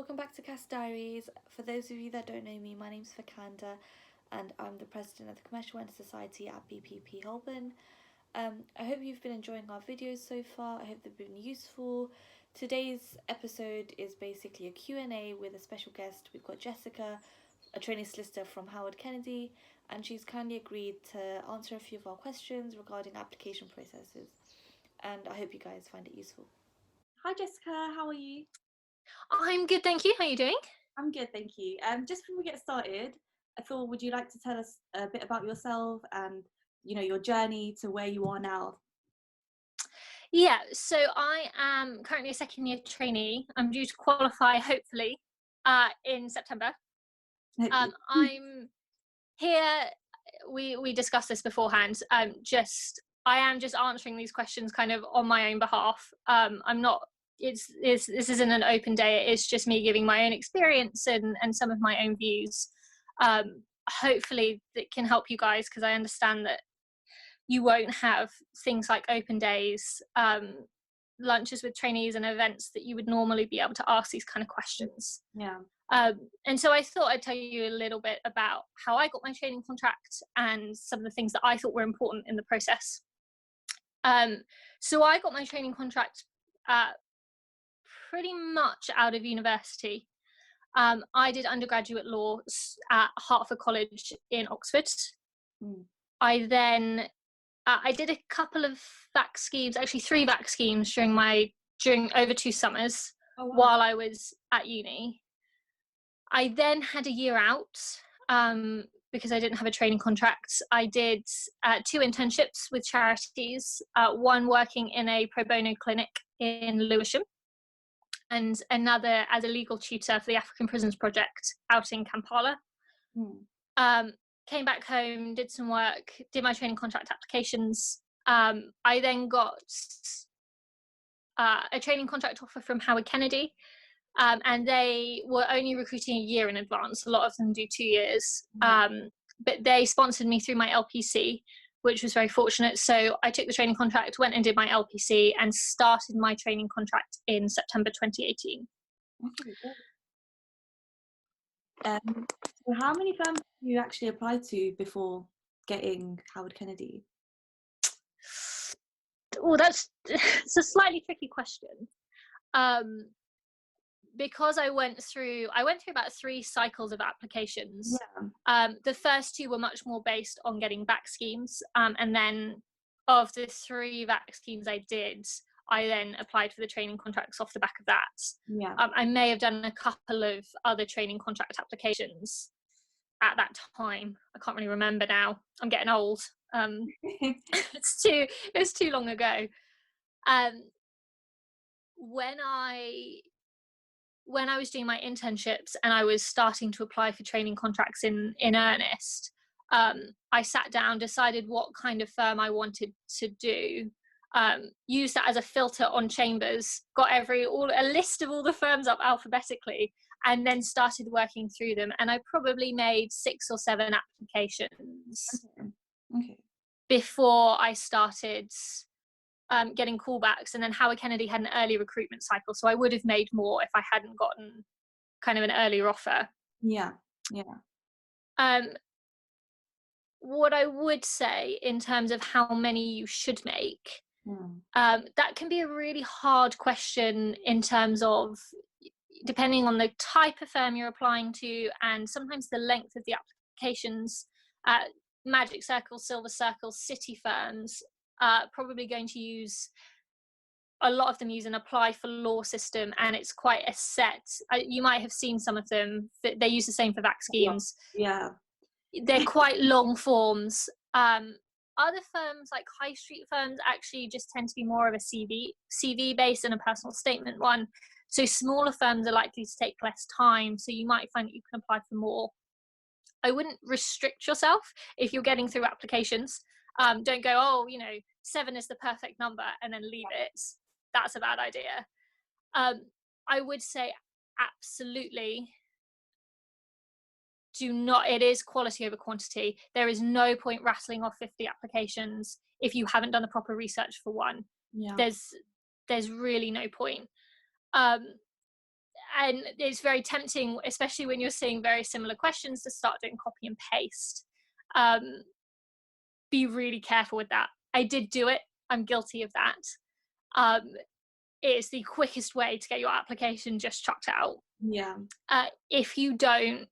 welcome back to CAS Diaries. For those of you that don't know me, my name's Farkhanda and I'm the president of the Commercial Awareness Society at BPP Holborn. I hope you've been enjoying our videos so far. I hope they've been useful. Today's episode is basically a Q&A with a special guest. We've got Jessica, a trainee solicitor from Howard Kennedy, and she's kindly agreed to answer a few of our questions regarding application processes. And I hope you guys find it useful. Hi Jessica, how are you? I'm good, thank you. How are you doing? I'm good, thank you. Just before we get started, I thought, would you like to tell us a bit about yourself and, your journey to where you are now? Yeah, so I am currently a second year trainee. I'm due to qualify, hopefully, in September. I'm here, we discussed this beforehand. I am just answering these questions kind of on my own behalf. I'm not, this isn't an open day. It's just me giving my own experience and some of my own views. Hopefully that can help you guys, because I understand that you won't have things like open days, lunches with trainees and events that you would normally be able to ask these kind of questions. Yeah. And so I thought I'd tell you a little bit about how I got my training contract and some of the things that I thought were important in the process. So I got my training contract pretty much out of university. I did undergraduate law at Hertford College in Oxford. I then I did a couple of VAC schemes, actually 3 VAC schemes during over 2 summers. Oh, wow. While I was at uni. I then had a year out because I didn't have a training contract. I did 2 internships with charities, one working in a pro bono clinic in Lewisham and another as a legal tutor for the African Prisons Project out in Kampala. Came back home, did some work, did my training contract applications. I then got a training contract offer from Howard Kennedy, and they were only recruiting a year in advance. A lot of them do 2 years, but they sponsored me through my LPC, which was very fortunate. So I took the training contract, went and did my LPC, and started my training contract in September 2018. So how many firms did you actually apply to before getting Howard Kennedy? Oh, it's a slightly tricky question. Because I went through about 3 cycles of applications. Yeah. The first 2 were much more based on getting VAC schemes, and then of the 3 VAC schemes I did, I then applied for the training contracts off the back of that. Yeah. I may have done a couple of other training contract applications at that time. I can't really remember now. I'm getting old. It's too long ago. When I was doing my internships and I was starting to apply for training contracts in earnest, I sat down, decided what kind of firm I wanted to do, used that as a filter on Chambers, got a list of all the firms up alphabetically, and then started working through them. And I probably made 6 or 7 applications before I started getting callbacks. And then Howard Kennedy had an early recruitment cycle, so I would have made more if I hadn't gotten kind of an earlier offer. What I would say in terms of how many you should make, that can be a really hard question in terms of depending on the type of firm you're applying to and sometimes the length of the applications. Magic Circle, Silver Circle, City firms probably going to use, a lot of them use an apply for law system, and it's quite a set. You might have seen some of them, they use the same for VAC schemes. Yeah. They're quite long forms. Other firms like high street firms actually just tend to be more of a CV based and a personal statement one. So smaller firms are likely to take less time, so you might find that you can apply for more. I wouldn't restrict yourself if you're getting through applications. Don't go, 7 is the perfect number and then leave it. That's a bad idea. I would say absolutely do not. It is quality over quantity. There is no point rattling off 50 applications if you haven't done the proper research for one. There's really no point. and it's very tempting, especially when you're seeing very similar questions, to start doing copy and paste. Be really careful with that. I did do it. I'm guilty of that. It's the quickest way to get your application just chucked out. Yeah. If you don't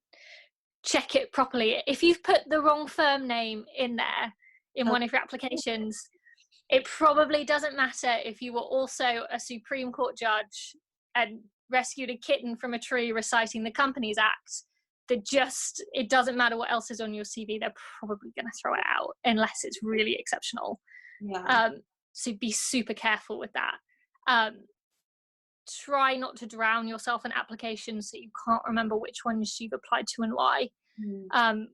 check it properly, if you've put the wrong firm name in there in one of your applications, it probably doesn't matter if you were also a Supreme Court judge and rescued a kitten from a tree reciting the Companies Act. It doesn't matter what else is on your CV, they're probably going to throw it out unless it's really exceptional. Yeah. So be super careful with that. Try not to drown yourself in applications so you can't remember which ones you've applied to and why,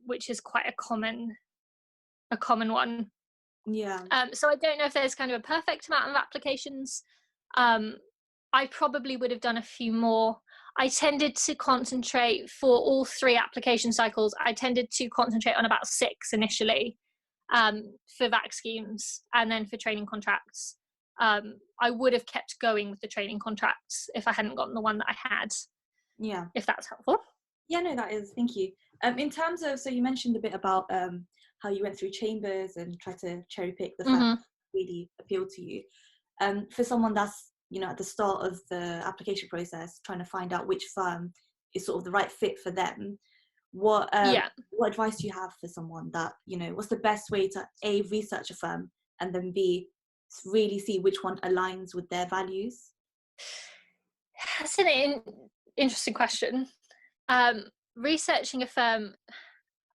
which is quite a common one. Yeah. So I don't know if there's kind of a perfect amount of applications. I probably would have done a few more. I tended to concentrate for all 3 application cycles. I tended to concentrate on about 6 initially, for VAC schemes, and then for training contracts. I would have kept going with the training contracts if I hadn't gotten the one that I had. Yeah. If that's helpful. Yeah, no, that is. Thank you. In terms of, so you mentioned a bit about how you went through chambers and tried to cherry pick the facts that really appealed to you. For someone that's, at the start of the application process, trying to find out which firm is sort of the right fit for them, what advice do you have for someone that, what's the best way to A, research a firm, and then B, really see which one aligns with their values? That's an interesting question. Researching a firm,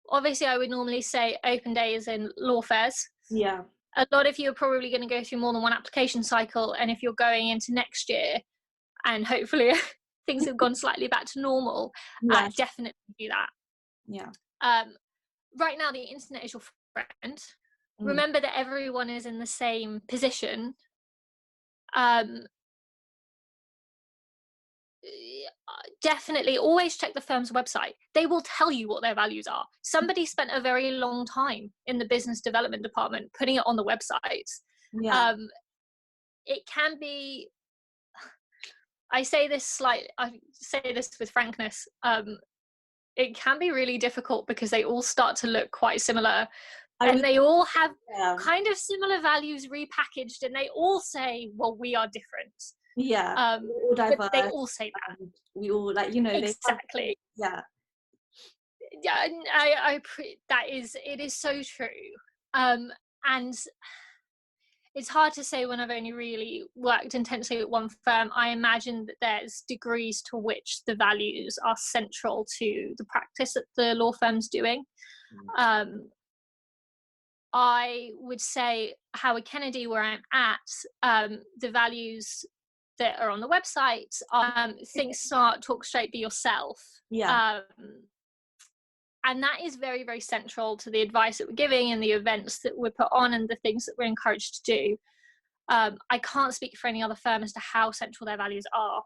obviously I would normally say open days in law fairs. Yeah. A lot of you are probably going to go through more than one application cycle, and if you're going into next year and hopefully things have gone slightly back to normal, definitely do that. Yeah. Right now the internet is your friend. Remember that everyone is in the same position. Definitely always check the firm's website. They will tell you what their values are. Somebody spent a very long time in the business development department putting it on the website. Yeah. It can be, I say this with frankness, it can be really difficult because they all start to look quite similar. And they all have kind of similar values repackaged, and they all say, well, we are different. Yeah. We're all diverse, but they all say that. We all exactly. Yeah. Yeah, it is so true. And it's hard to say when I've only really worked intensely at one firm. I imagine that there's degrees to which the values are central to the practice that the law firm's doing. I would say Howard Kennedy, where I'm at, the values that are on the website are think smart, talk straight, be yourself. Yeah. And that is very, very central to the advice that we're giving and the events that we're put on and the things that we're encouraged to do. I can't speak for any other firm as to how central their values are.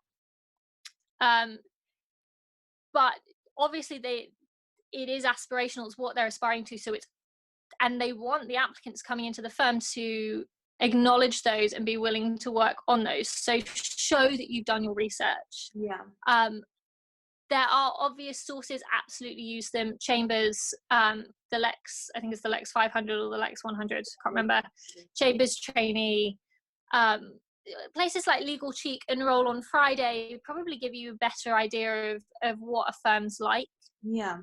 But obviously it is aspirational, it's what they're aspiring to. And they want the applicants coming into the firm to acknowledge those and be willing to work on those. So show that you've done your research. Yeah. There are obvious sources, absolutely use them. Chambers, the Lex, I think it's the Lex 500 or the Lex 100, can't remember. Chambers Trainee, places like Legal Cheek and Roll on Friday probably give you a better idea of what a firm's like. Yeah.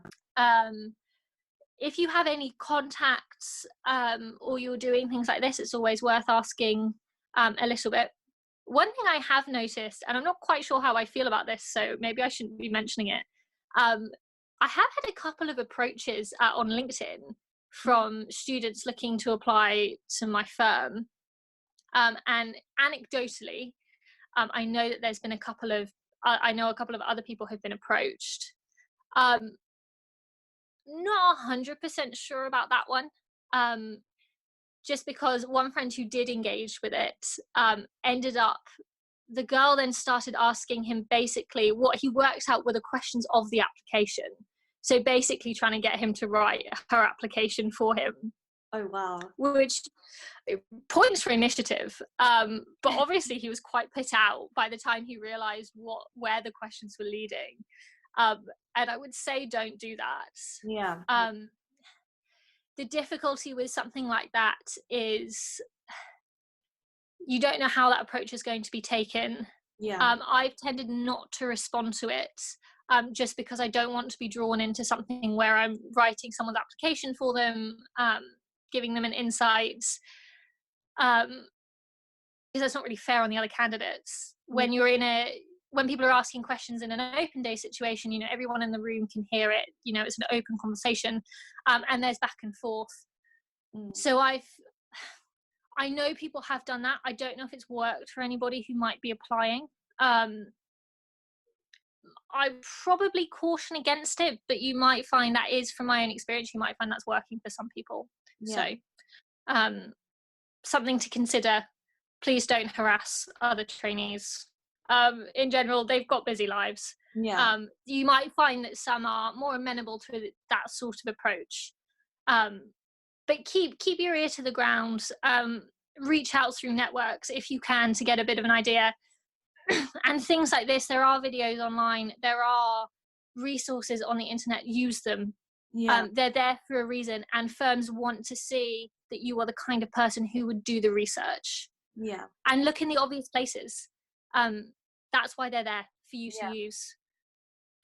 If you have any contacts or you're doing things like this, it's always worth asking a little bit. One thing I have noticed, and I'm not quite sure how I feel about this, so maybe I shouldn't be mentioning it. I have had a couple of approaches on LinkedIn from students looking to apply to my firm. And anecdotally, I know that there's been a couple of other people have been approached. Not 100% sure about that one. Just because one friend who did engage with it the girl then started asking him basically what he worked out were the questions of the application. So basically trying to get him to write her application for him. Oh wow. which points for initiative. But obviously he was quite put out by the time he realized where the questions were leading. And I would say don't do that. Yeah. The difficulty with something like that is you don't know how that approach is going to be taken. Yeah. I've tended not to respond to it, just because I don't want to be drawn into something where I'm writing someone's application for them, giving them an insight, because that's not really fair on the other candidates. When people are asking questions in an open day situation, you know, everyone in the room can hear it, you know, it's an open conversation, and there's back and forth. So I know people have done that. I don't know if it's worked for anybody who might be applying. I probably caution against it, but you might find that is, from my own experience, you might find that's working for some people. So something to consider. Please don't harass other trainees. In general, they've got busy lives. You might find that some are more amenable to that sort of approach. But keep your ear to the ground. Reach out through networks if you can to get a bit of an idea. And things like this, there are videos online, there are resources on the internet, use them. They're there for a reason, and firms want to see that you are the kind of person who would do the research. And look in the obvious places. That's why they're there, for you to use.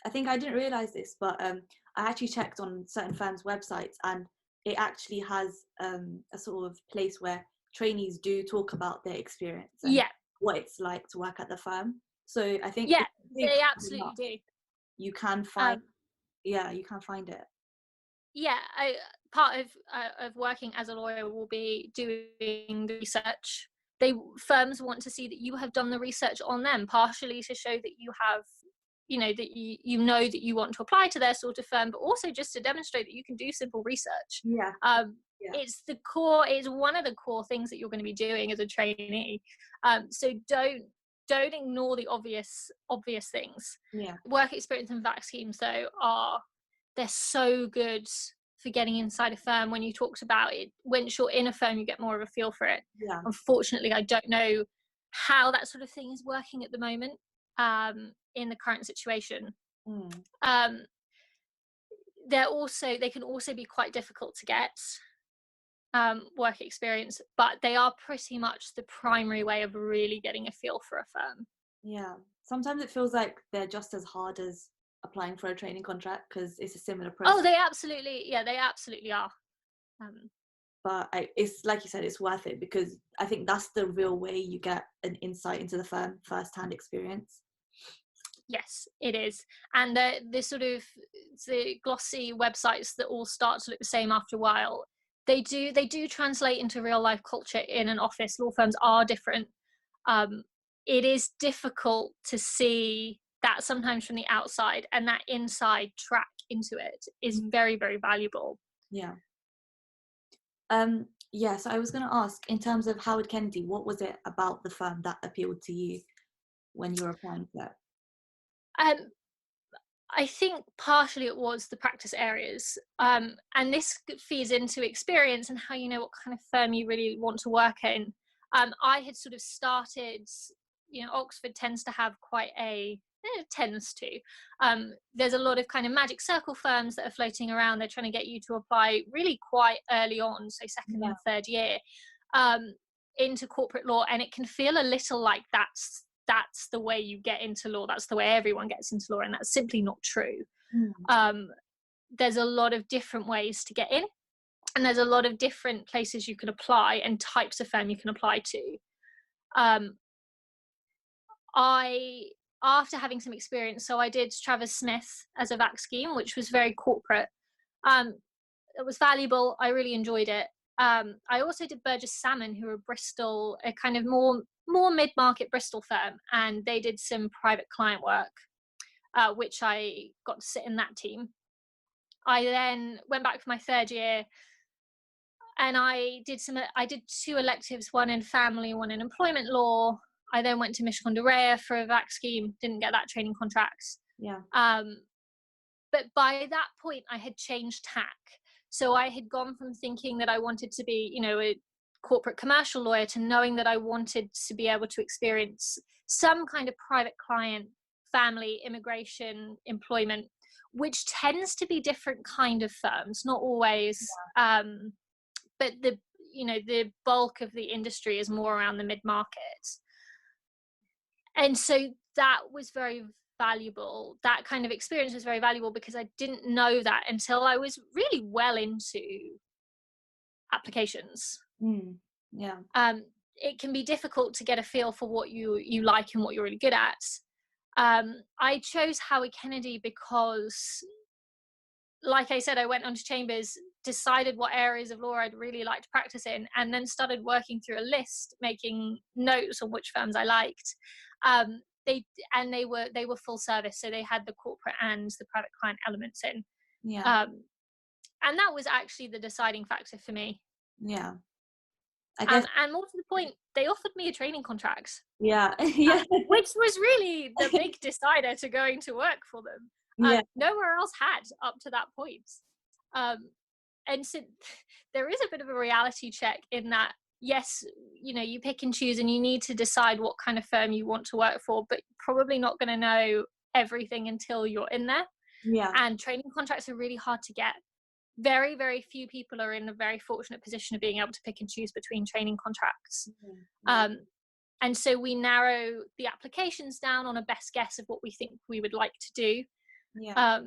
I think I didn't realize this, but I actually checked on certain firms' websites, and it actually has a sort of place where trainees do talk about their experience and what it's like to work at the firm. So I think they absolutely do. You can find you can find it. Part of working as a lawyer will be doing the research. Firms want to see that you have done the research on them, partially to show that you have, you know, that you know that you want to apply to their sort of firm, but also just to demonstrate that you can do simple research. It's the core, it's one of the core things that you're going to be doing as a trainee. So don't ignore the obvious things. Work experience and VAC schemes, though, they're so good for getting inside a firm. When you talked about it, once you're in a firm, you get more of a feel for it. Unfortunately, I don't know how that sort of thing is working at the moment, in the current situation. They can also be quite difficult to get, work experience, but they are pretty much the primary way of really getting a feel for a firm. Sometimes it feels like they're just as hard as applying for a training contract, because it's a similar process. They absolutely are. But it's like you said, it's worth it, because I think that's the real way you get an insight into the firm, first-hand experience. Yes, it is. And the sort of the glossy websites that all start to look the same after a while, they do translate into real life culture in an office. Law firms are different. It is difficult to see that sometimes from the outside, and that inside track into it is very, very valuable. So I was going to ask, in terms of Howard Kennedy, what was it about the firm that appealed to you when you were applying for it? I think partially it was the practice areas, and this feeds into experience and how you know what kind of firm you really want to work in. I had sort of started, you know, Oxford tends to have quite there's a lot of kind of magic circle firms that are floating around. They're trying to get you to apply really quite early on, so second and third year, into corporate law, and it can feel a little like that's the way you get into law, that's the way everyone gets into law, and that's simply not true. There's a lot of different ways to get in, and there's a lot of different places you can apply and types of firm you can apply to. After having some experience, so I did Travers Smith as a VAC scheme, which was very corporate. It was valuable. I really enjoyed it. I also did Burgess Salmon, who are Bristol, a kind of more mid-market Bristol firm, and they did some private client work, which I got to sit in that team. I then went back for my third year, and I did 2 electives, one in family, one in employment law. I then went to Michigan Rea for a VAC scheme, didn't get that training contract. But by that point, I had changed tack. So I had gone from thinking that I wanted to be, you know, a corporate commercial lawyer to knowing that I wanted to be able to experience some kind of private client, family, immigration, employment, which tends to be different kind of firms, not always, but the, you know, the bulk of the industry is more around the mid-market. And so that was very valuable. That kind of experience was very valuable because I didn't know that until I was really well into applications. Yeah. It can be difficult to get a feel for what you like and what you're really good at. I chose Howard Kennedy because, like I said, I went on to Chambers, decided what areas of law I'd really like to practice in, and then started working through a list, making notes on which firms I liked. They were full service, so they had the corporate and the private client elements in. Yeah. And that was actually the deciding factor for me. Yeah. I guess, and more to the point, they offered me a training contract. Yeah. Yeah. Which was really the big decider to going to work for them. Yeah. Nowhere else had up to that point. And so there is a bit of a reality check in that, yes, you know, you pick and choose and you need to decide what kind of firm you want to work for, but you're probably not going to know everything until you're in there. Yeah. And training contracts are really hard to get. Very, very few people are in a very fortunate position of being able to pick and choose between training contracts. And so we narrow the applications down on a best guess of what we think we would like to do. Yeah.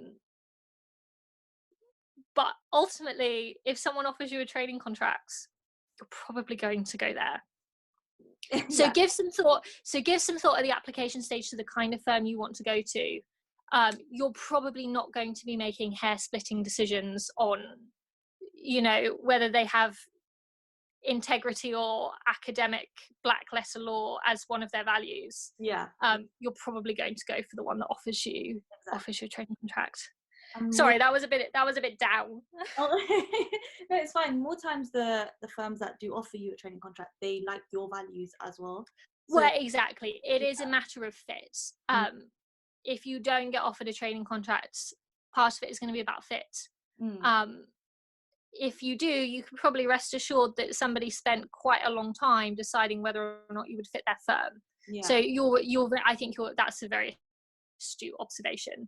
But ultimately, if someone offers you a training contract, you're probably going to go there. So give some thought. So give some thought at the application stage to the kind of firm you want to go to. You're probably not going to be making hair-splitting decisions on, you know, whether they have integrity or academic black letter law as one of their values. Yeah. You're probably going to go for the one that offers you a training contract. And Sorry, that was a bit down. No, it's fine. More times the firms that do offer you a training contract, they like your values as well. So, well, exactly. It is a matter of fit. If you don't get offered a training contract, part of it is going to be about fit. If you do, you can probably rest assured that somebody spent quite a long time deciding whether or not you would fit their firm. So I think that's a very astute observation.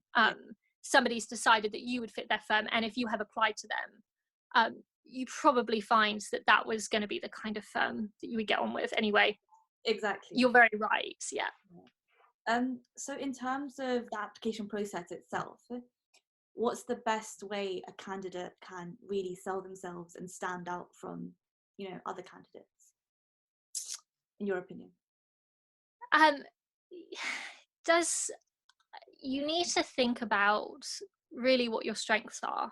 Somebody's decided that you would fit their firm, and if you have applied to them, you probably find that was going to be the kind of firm that you would get on with anyway. Exactly. You're very right. Yeah. So in terms of the application process itself, what's the best way a candidate can really sell themselves and stand out from, you know, other candidates, in your opinion? You need to think about really what your strengths are.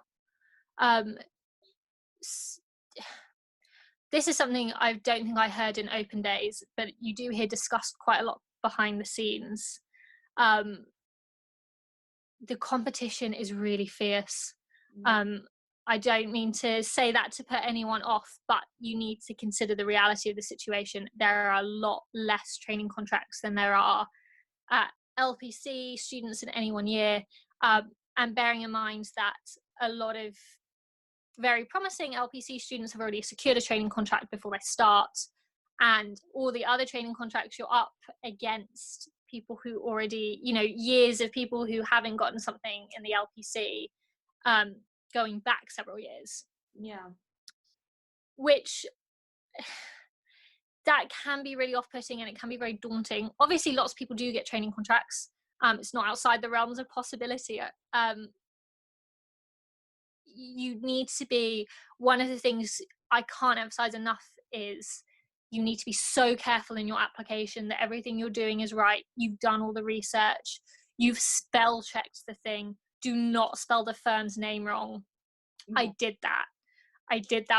This is something I don't think I heard in open days, but you do hear discussed quite a lot behind the scenes. The competition is really fierce. I don't mean to say that to put anyone off, but you need to consider the reality of the situation. There are a lot less training contracts than there are LPC students in any 1 year, and bearing in mind that a lot of very promising LPC students have already secured a training contract before they start, and all the other training contracts you're up against people who already, you know, years of people who haven't gotten something in the LPC, going back several years. Which that can be really off-putting and it can be very daunting. Obviously, lots of people do get training contracts. It's not outside the realms of possibility. You need to be, one of the things I can't emphasize enough is you need to be so careful in your application that everything you're doing is right. You've done all the research. You've spell checked the thing. Do not spell the firm's name wrong. I did that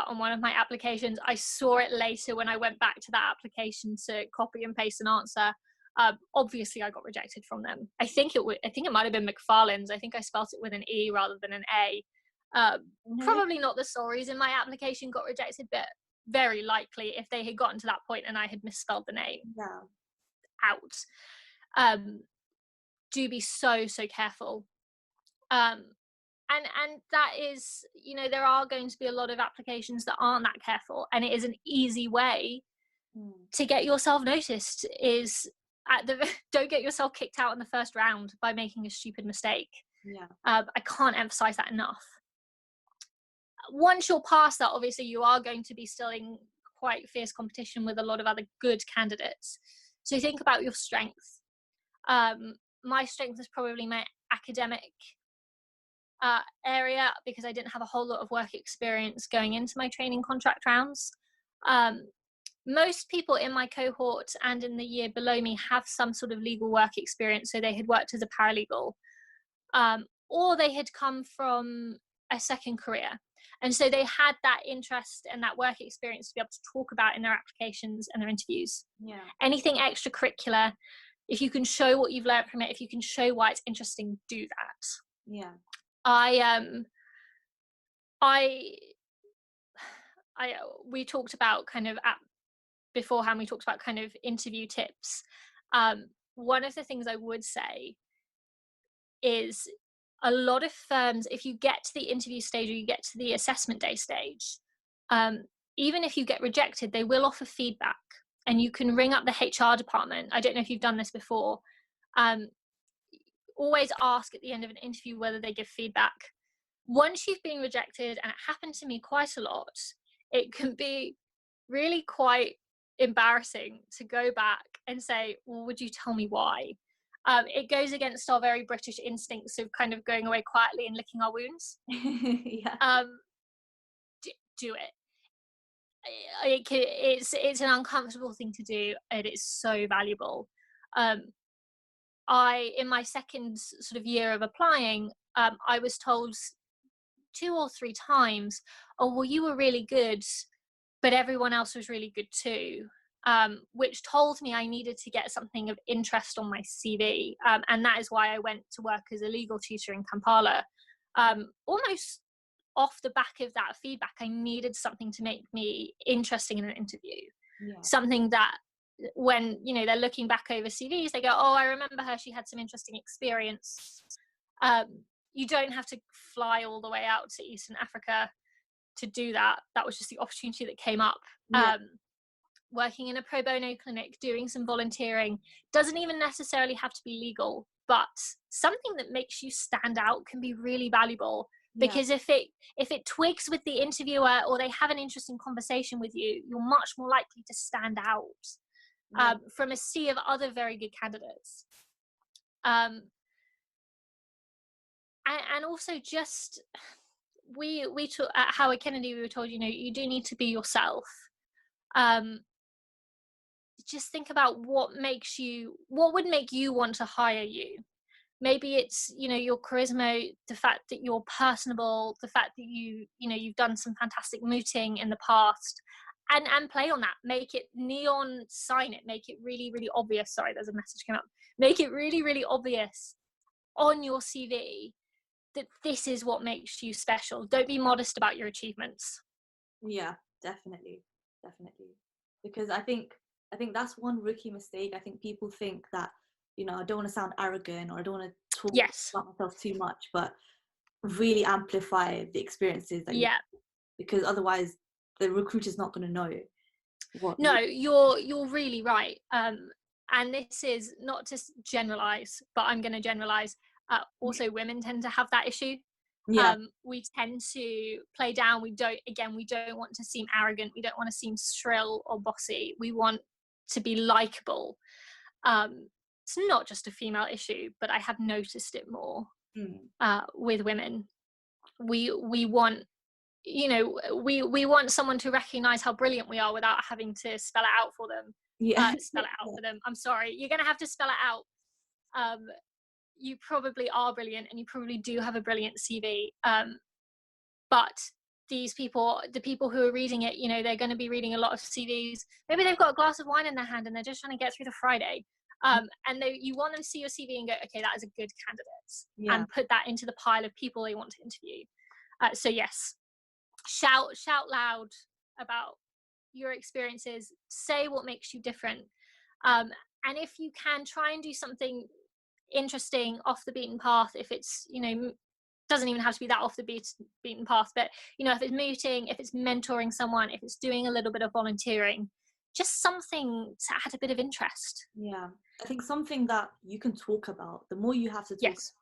on one of my applications. I saw it later when I went back to that application to copy and paste an answer. Obviously, I got rejected from them. I think it might have been McFarlane's. I think I spelt it with an E rather than an A. Probably not the sole reason my application got rejected, but very likely if they had gotten to that point and I had misspelled the name out. Do be so careful. and that is, you know, there are going to be a lot of applications that aren't that careful, and it is an easy way to get yourself noticed, is don't get yourself kicked out in the first round by making a stupid mistake. I can't emphasize that enough. Once you're past that, obviously you are going to be still in quite fierce competition with a lot of other good candidates, so think about your strengths. My strength is probably my academic area, because I didn't have a whole lot of work experience going into my training contract rounds. Most people in my cohort and in the year below me have some sort of legal work experience, so they had worked as a paralegal, or they had come from a second career, and so they had that interest and that work experience to be able to talk about in their applications and their interviews. Anything extracurricular, if you can show what you've learned from it, if you can show why it's interesting, do that. We talked about kind of beforehand, we talked about kind of interview tips. One of the things I would say is, a lot of firms, if you get to the interview stage or you get to the assessment day stage, even if you get rejected, they will offer feedback, and you can ring up the HR department. I don't know if you've done this before. Always ask at the end of an interview whether they give feedback. Once you've been rejected, and it happened to me quite a lot, it can be really quite embarrassing to go back and say, well, would you tell me why? It goes against our very British instincts of kind of going away quietly and licking our wounds. Do it. It's an uncomfortable thing to do, and it's so valuable. In my second sort of year of applying, I was told 2 or 3 times, oh, well, you were really good, but everyone else was really good too, which told me I needed to get something of interest on my CV. And that is why I went to work as a legal tutor in Kampala. Almost off the back of that feedback, I needed something to make me interesting in an interview. Something that, when, you know, they're looking back over CVs, they go, oh, I remember her, she had some interesting experience. You don't have to fly all the way out to Eastern Africa to do that. That was just the opportunity that came up. Working in a pro bono clinic, doing some volunteering, doesn't even necessarily have to be legal, but something that makes you stand out can be really valuable. Because if it twigs with the interviewer, or they have an interesting conversation with you, you're much more likely to stand out from a sea of other very good candidates. And also, just we at Howard Kennedy, we were told, you know, you do need to be yourself. Just think about what would make you want to hire you. Maybe it's, you know, your charisma, the fact that you're personable, the fact that you've done some fantastic mooting in the past, and play on that. Make it neon sign it, make it really, really obvious. Sorry, there's a message coming up. Make it really, really obvious on your CV that this is what makes you special. Don't be modest about your achievements. Yeah, definitely. Because I think that's one rookie mistake. I think people think that, you know, I don't want to sound arrogant, or I don't want to talk about myself too much, but really amplify the experiences that because otherwise the recruiter's not going to know what. No, you're really right. And this is not to generalize, but I'm going to generalize. Also, women tend to have that issue. We tend to play down. We don't want to seem arrogant. We don't want to seem shrill or bossy. We want to be likable. It's not just a female issue, but I have noticed it more with women. We want, you know, we want someone to recognize how brilliant we are without having to spell it out for them. For them. I'm sorry, you're going to have to spell it out. You probably are brilliant, and you probably do have a brilliant CV. But the people who are reading it, you know, they're going to be reading a lot of CVs. Maybe they've got a glass of wine in their hand and they're just trying to get through the Friday. And you want them to see your CV and go, okay, that is a good candidate, and put that into the pile of people they want to interview. So yes, shout loud about your experiences, say what makes you different. And if you can, try and do something interesting off the beaten path. If it's, you know, doesn't even have to be that off the beaten path, but you know, if it's mooting, if it's mentoring someone, if it's doing a little bit of volunteering, just something to add a bit of interest. Yeah, I think something that you can talk about, the more you have to talk Yes.